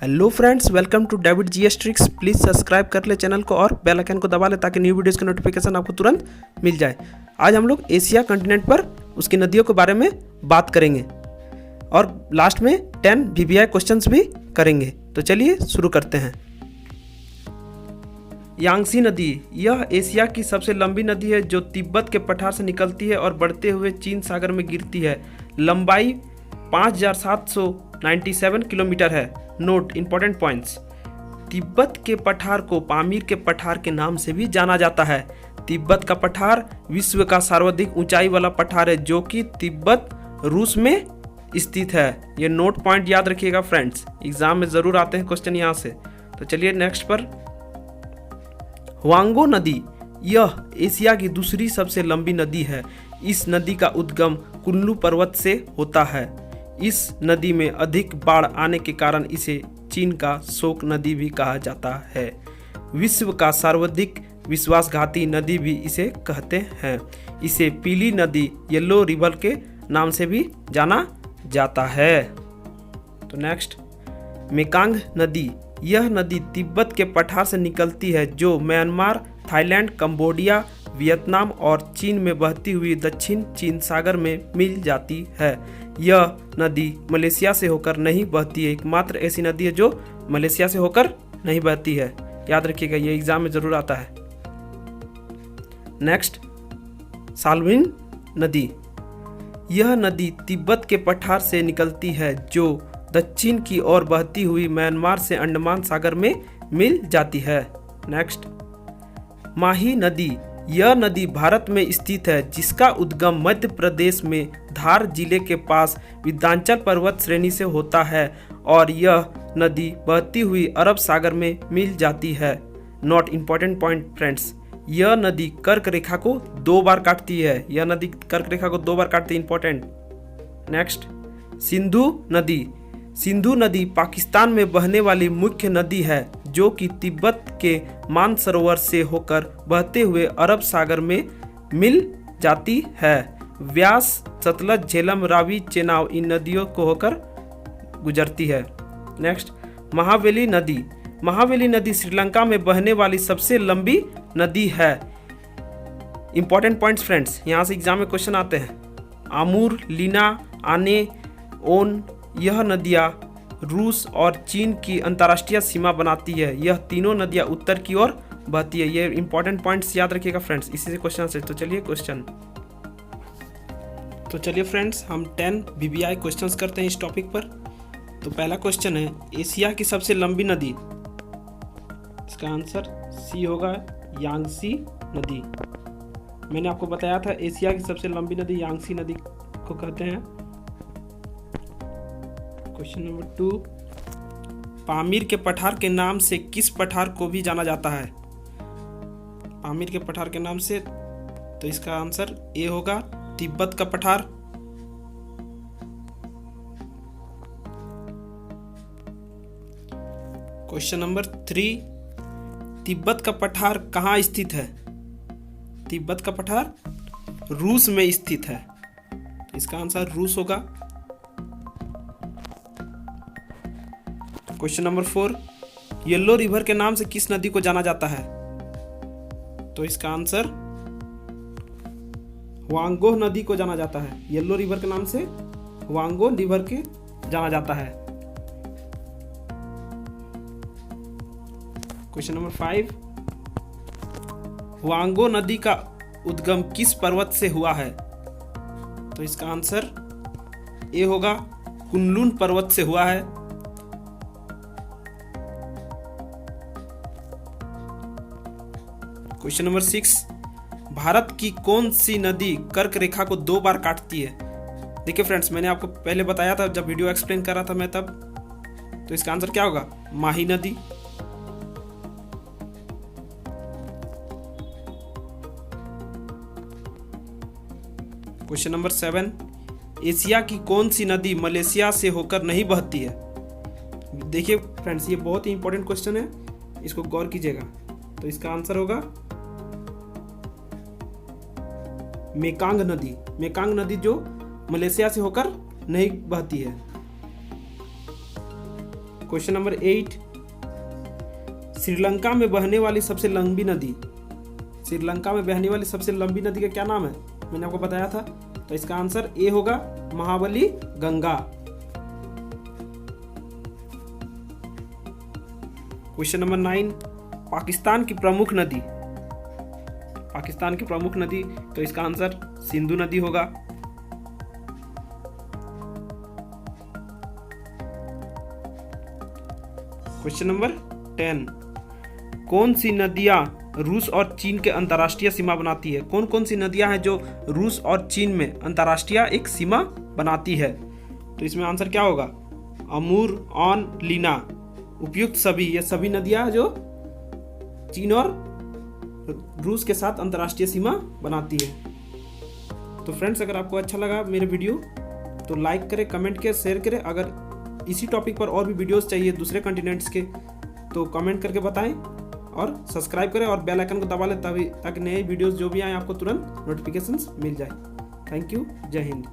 Hello friends, welcome to David GS tricks. Please subscribe कर ले channel को और बेल आइकन को दबा ले ताकि न्यू वीडियोज़ की नोटिफिकेशन आपको तुरंत मिल जाए। आज हम लोग एशिया कॉन्टिनेंट पर उसकी नदियों के बारे में बात करेंगे और लास्ट में 10 वीवीआई क्वेश्चंस भी करेंगे। तो चलिए शुरू करते हैं। यांगसी नदी यह एशिया की सबसे लंबी नदी है जो तिब्बत के पठार से निकलती है और बढ़ते हुए चीन सागर में गिरती है। लंबाई 5797 किलोमीटर है। Note important points. तिब्बत के पठार को पामीर के पठार के नाम से भी जाना जाता है। तिब्बत का पठार विश्व का सर्वाधिक ऊंचाई वाला पठार है जो कि तिब्बत रूस में स्थित है। ये नोट पॉइंट याद रखिएगा फ्रेंड्स, एग्जाम में जरूर आते हैं क्वेश्चन यहाँ से। तो चलिए नेक्स्ट पर। हुआंगो नदी यह एशिया की दूसरी सबसे लंबी नदी है। इस नदी का उद्गम कुल्लू पर्वत से होता है। इस नदी में अधिक बाढ़ आने के कारण इसे चीन का शोक नदी भी कहा जाता है। विश्व का सर्वाधिक विश्वासघाती नदी भी इसे कहते हैं। इसे पीली नदी येलो रिवर के नाम से भी जाना जाता है। तो नेक्स्ट, मेकांग नदी यह नदी तिब्बत के पठार से निकलती है जो म्यांमार, थाईलैंड, कंबोडिया, वियतनाम और चीन में बहती हुई दक्षिण चीन सागर में मिल जाती है। यह नदी मलेशिया से होकर नहीं बहती है। एकमात्र ऐसी नदी है जो मलेशिया से होकर नहीं बहती है। याद रखिएगा, ये एग्जाम में जरूर आता है। नेक्स्ट, साल्विन नदी यह नदी तिब्बत के पठार से निकलती है जो दक्षिण की ओर बहती हुई म्यांमार से अंडमान सागर में मिल जाती है। नेक्स्ट, माही नदी यह नदी भारत में स्थित है जिसका उद्गम मध्य प्रदेश में धार जिले के पास विंध्याचल पर्वत श्रेणी से होता है और यह नदी बहती हुई अरब सागर में मिल जाती है। नॉट इंपॉर्टेंट पॉइंट फ्रेंड्स, यह नदी कर्क रेखा को 2 बार काटती है। यह नदी कर्क रेखा को 2 बार काटती है, इंपॉर्टेंट। नेक्स्ट, सिंधु नदी पाकिस्तान में बहने वाली मुख्य नदी है जो कि तिब्बत के मानसरोवर से होकर बहते हुए अरब सागर में मिल जाती है। व्यास, सतलज, झेलम, रावी, चेनाब इन नदियों को होकर गुजरती है। नेक्स्ट, महावेली नदी श्रीलंका में बहने वाली सबसे लंबी नदी है। इंपॉर्टेंट पॉइंट्स फ्रेंड्स, यहाँ से एग्जाम में क्वेश्चन आते हैं। आमूर, लीना, आने, ओन यह नदियाँ रूस और चीन की अंतर्राष्ट्रीय सीमा बनाती है। यह तीनों नदियाँ उत्तर की ओर बहती है। ये इंपॉर्टेंट पॉइंट्स याद रखिएगा फ्रेंड्स, इसी से क्वेश्चन से। तो चलिए फ्रेंड्स, हम 10 वीवीआई क्वेश्चंस करते हैं इस टॉपिक पर। तो पहला क्वेश्चन है, एशिया की सबसे लंबी नदी। इसका आंसर सी होगा, यांगसी नदी। मैंने आपको बताया था एशिया की सबसे लंबी नदी यांगसी नदी को कहते हैं। क्वेश्चन नंबर 2, पामीर के पठार के नाम से किस पठार को भी जाना जाता है? पामीर के पठार के नाम से, तो इसका आंसर ए होगा, तिब्बत का पठार। क्वेश्चन नंबर 3, तिब्बत का पठार कहाँ स्थित है? तिब्बत का पठार रूस में स्थित है। इसका आंसर रूस होगा। क्वेश्चन नंबर 4, येलो रिवर के नाम से किस नदी को जाना जाता है? तो इसका आंसर हुआंगो नदी को जाना जाता है। येलो रिवर के नाम से हुआंगो रिवर के जाना जाता है। क्वेश्चन नंबर 5, हुआंगो नदी का उद्गम किस पर्वत से हुआ है? तो इसका आंसर ए होगा, कुनलुन पर्वत से हुआ है। क्वेश्चन नंबर 6, भारत की कौन सी नदी कर्क रेखा को 2 बार काटती है? देखिए फ्रेंड्स, मैंने आपको पहले बताया था जब वीडियो एक्सप्लेन कर रहा था मैं तब। तो इसका आंसर क्या होगा? माही नदी। क्वेश्चन नंबर 7, एशिया की कौन सी नदी मलेशिया से होकर नहीं बहती है? देखिए फ्रेंड्स, ये बहुत ही इंपॉर्टेंट क्वेश्चन है, इसको गौर कीजिएगा। तो इसका आंसर होगा मेकांग नदी। मेकांग नदी जो मलेशिया से होकर नहीं बहती है। क्वेश्चन नंबर 8, श्रीलंका में बहने वाली सबसे लंबी नदी, श्रीलंका में बहने वाली सबसे लंबी नदी का क्या नाम है? मैंने आपको बताया था, तो इसका आंसर ए होगा, महाबली गंगा। क्वेश्चन नंबर 9, पाकिस्तान की प्रमुख नदी, पाकिस्तान की प्रमुख नदी, तो इसका आंसर सिंधु नदी होगा। क्वेश्चन नंबर 10, कौन सी नदियां रूस और चीन के अंतर्राष्ट्रीय सीमा बनाती है? कौन कौन सी नदियां हैं जो रूस और चीन में अंतर्राष्ट्रीय एक सीमा बनाती है? तो इसमें आंसर क्या होगा? अमूर, ऑन, लीना, उपयुक्त सभी, ये सभी नदियां जो चीन और रूस के साथ अंतर्राष्ट्रीय सीमा बनाती है। तो फ्रेंड्स, अगर आपको अच्छा लगा मेरे वीडियो तो लाइक करें, कमेंट करें, शेयर करें। अगर इसी टॉपिक पर और भी वीडियोस चाहिए दूसरे कॉन्टिनेंट्स के तो कमेंट करके बताएं और सब्सक्राइब करें और बेल आइकन को दबा लें ताकि नए वीडियोस जो भी आए आपको तुरंत नोटिफिकेशंस मिल जाए। Thank you. जय हिंद।